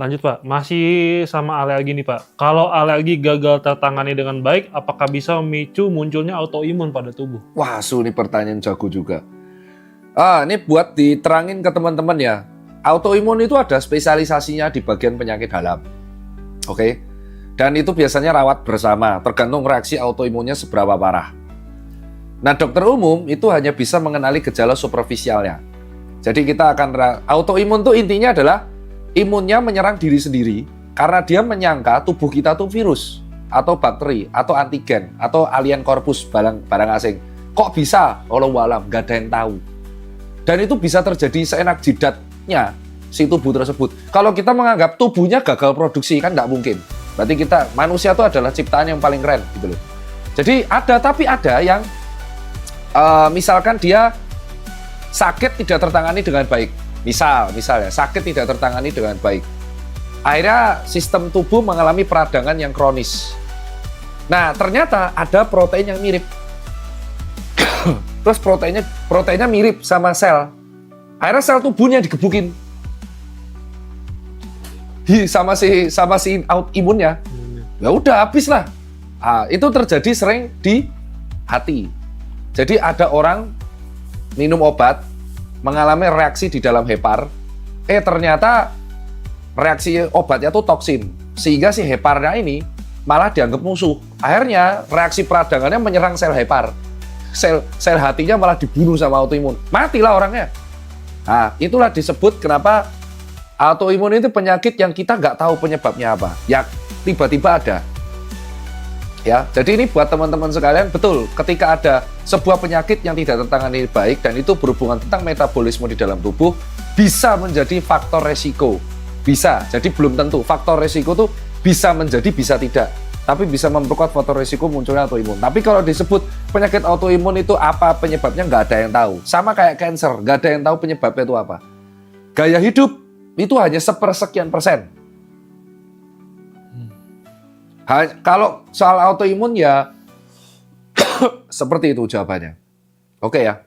Lanjut Pak, masih sama alergi nih Pak. Kalau alergi gagal tertangani dengan baik, apakah bisa memicu munculnya autoimun pada tubuh? Wah, ini pertanyaan jago juga. Ini buat diterangin ke teman-teman ya. Autoimun itu ada spesialisasinya di bagian penyakit dalam. Oke. Dan itu biasanya rawat bersama, tergantung reaksi autoimunnya seberapa parah. Nah, dokter umum itu hanya bisa mengenali gejala superficialnya. Jadi kita akan autoimun itu intinya adalah imunnya menyerang diri sendiri karena dia menyangka tubuh kita tuh virus atau bakteri atau antigen atau alien corpus barang asing. Kok bisa? Walau alam, nggak ada yang tahu. Dan itu bisa terjadi seenak jidatnya si tubuh tersebut. Kalau kita menganggap tubuhnya gagal produksi kan nggak mungkin. Berarti kita manusia itu adalah ciptaan yang paling keren gitu loh. Jadi tapi ada yang misalkan dia sakit tidak tertangani dengan baik. Misalnya sakit tidak tertangani dengan baik. Akhirnya sistem tubuh mengalami peradangan yang kronis. Nah, ternyata ada protein yang mirip. Terus proteinnya mirip sama sel. Akhirnya sel tubuhnya digebukin. Sama si autoimunnya. Ya udah habis lah. Itu terjadi sering di hati. Jadi ada orang minum obat mengalami reaksi di dalam hepar, ternyata reaksi obatnya tuh toksin, sehingga si heparnya ini malah dianggap musuh. Akhirnya reaksi peradangannya menyerang sel hepar, sel hatinya malah dibunuh sama autoimun, matilah orangnya. Nah, itulah disebut kenapa autoimun itu penyakit yang kita nggak tahu penyebabnya apa, ya tiba-tiba ada. Ya, jadi ini buat teman-teman sekalian, betul, ketika ada sebuah penyakit yang tidak tertangani baik dan itu berhubungan tentang metabolisme di dalam tubuh, bisa menjadi faktor resiko. Bisa, jadi belum tentu. Faktor resiko tuh bisa menjadi, bisa tidak. Tapi bisa memperkuat faktor resiko munculnya autoimun. Tapi kalau disebut penyakit autoimun itu apa penyebabnya, nggak ada yang tahu. Sama kayak cancer, nggak ada yang tahu penyebabnya itu apa. Gaya hidup itu hanya sepersekian %. Kalau soal autoimun ya seperti itu jawabannya. Oke ya.